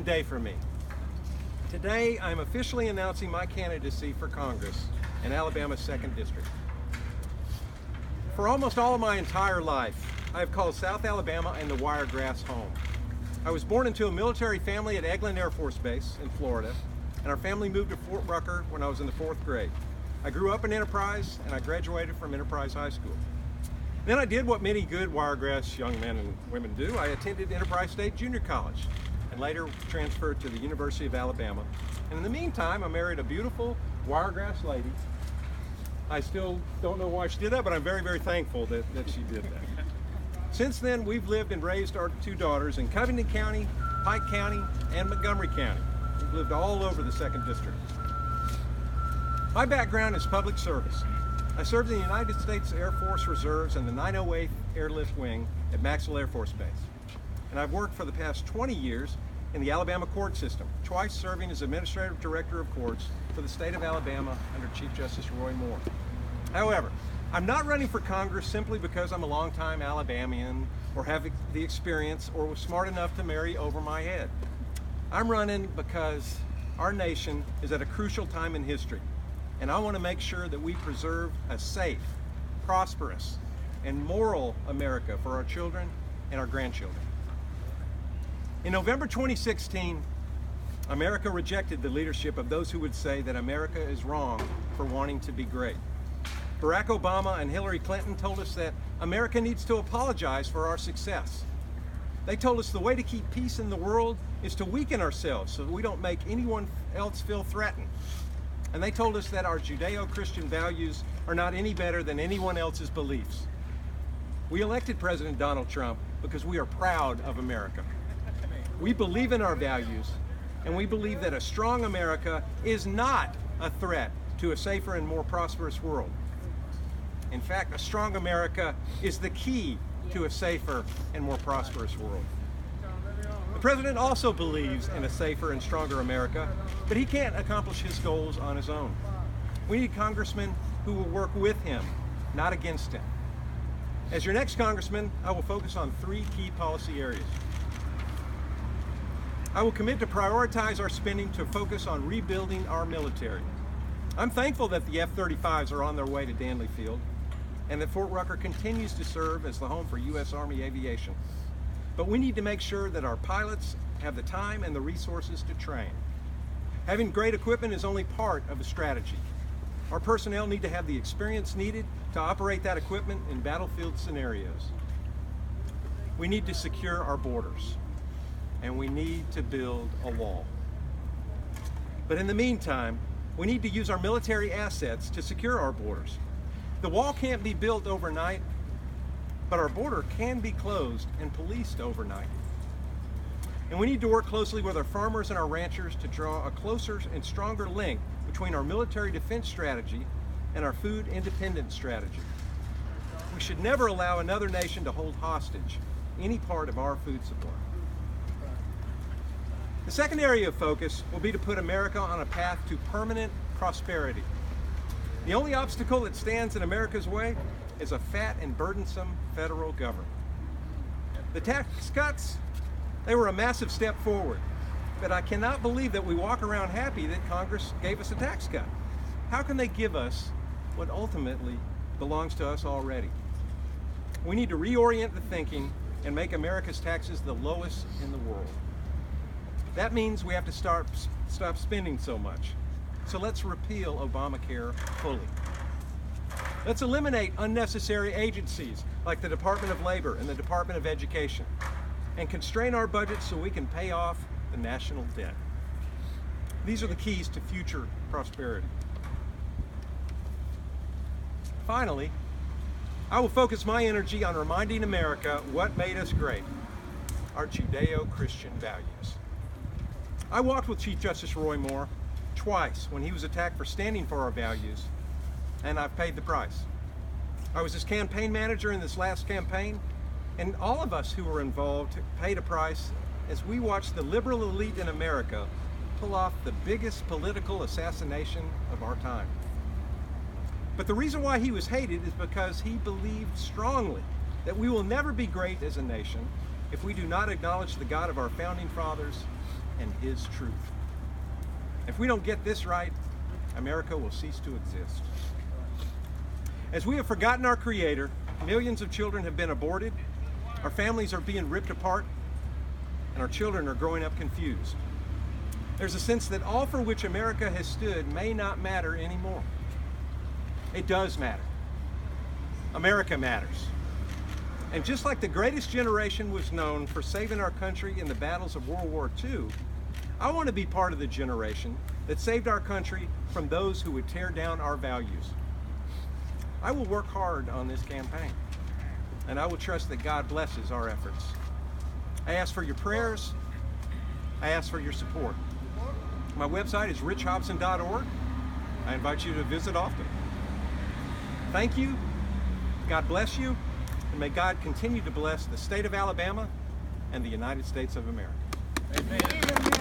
day for me. Today, I'm officially announcing my candidacy for Congress in Alabama's 2nd District. For almost all of my entire life, I have called South Alabama and the Wiregrass home. I was born into a military family at Eglin Air Force Base in Florida, and our family moved to Fort Rucker when I was in the 4th grade. I grew up in Enterprise, and I graduated from Enterprise High School. Then I did what many good Wiregrass young men and women do. I attended Enterprise State Junior College, and later transferred to the University of Alabama. And in the meantime, I married a beautiful Wiregrass lady. I still don't know why she did that, but I'm very, very thankful that she did that. Since then, we've lived and raised our 2 daughters in Covington County, Pike County, and Montgomery County. We've lived all over the 2nd District. My background is public service. I served in the United States Air Force Reserves and the 908th Airlift Wing at Maxwell Air Force Base. And I've worked for the past 20 years in the Alabama court system, twice serving as Administrative Director of Courts for the state of Alabama under Chief Justice Roy Moore. However, I'm not running for Congress simply because I'm a longtime Alabamian or have the experience or was smart enough to marry over my head. I'm running because our nation is at a crucial time in history, and I want to make sure that we preserve a safe, prosperous, and moral America for our children and our grandchildren. In November 2016, America rejected the leadership of those who would say that America is wrong for wanting to be great. Barack Obama and Hillary Clinton told us that America needs to apologize for our success. They told us the way to keep peace in the world is to weaken ourselves so that we don't make anyone else feel threatened. And they told us that our Judeo-Christian values are not any better than anyone else's beliefs. We elected President Donald Trump because we are proud of America. We believe in our values, and we believe that a strong America is not a threat to a safer and more prosperous world. In fact, a strong America is the key to a safer and more prosperous world. The President also believes in a safer and stronger America, but he can't accomplish his goals on his own. We need congressmen who will work with him, not against him. As your next congressman, I will focus on 3 key policy areas. I will commit to prioritize our spending to focus on rebuilding our military. I'm thankful that the F-35s are on their way to Danley Field and that Fort Rucker continues to serve as the home for U.S. Army aviation. But we need to make sure that our pilots have the time and the resources to train. Having great equipment is only part of a strategy. Our personnel need to have the experience needed to operate that equipment in battlefield scenarios. We need to secure our borders, and we need to build a wall. But in the meantime, we need to use our military assets to secure our borders. The wall can't be built overnight, but our border can be closed and policed overnight. And we need to work closely with our farmers and our ranchers to draw a closer and stronger link between our military defense strategy and our food independence strategy. We should never allow another nation to hold hostage any part of our food supply. The second area of focus will be to put America on a path to permanent prosperity. The only obstacle that stands in America's way is a fat and burdensome federal government. The tax cuts, they were a massive step forward, but I cannot believe that we walk around happy that Congress gave us a tax cut. How can they give us what ultimately belongs to us already? We need to reorient the thinking and make America's taxes the lowest in the world. That means we have to stop spending so much. So let's repeal Obamacare fully. Let's eliminate unnecessary agencies like the Department of Labor and the Department of Education, and constrain our budget so we can pay off the national debt. These are the keys to future prosperity. Finally, I will focus my energy on reminding America what made us great, our Judeo-Christian values. I walked with Chief Justice Roy Moore twice when he was attacked for standing for our values, and I've paid the price. I was his campaign manager in this last campaign, and all of us who were involved paid a price as we watched the liberal elite in America pull off the biggest political assassination of our time. But the reason why he was hated is because he believed strongly that we will never be great as a nation if we do not acknowledge the God of our founding fathers and is truth. If we don't get this right, America will cease to exist. As we have forgotten our Creator, millions of children have been aborted, our families are being ripped apart, and our children are growing up confused. There's a sense that all for which America has stood may not matter anymore. It does matter. America matters. And just like the greatest generation was known for saving our country in the battles of World War II, I want to be part of the generation that saved our country from those who would tear down our values. I will work hard on this campaign, and I will trust that God blesses our efforts. I ask for your prayers. I ask for your support. My website is richhobson.org. I invite you to visit often. Thank you. God bless you. And may God continue to bless the state of Alabama and the United States of America. Amen.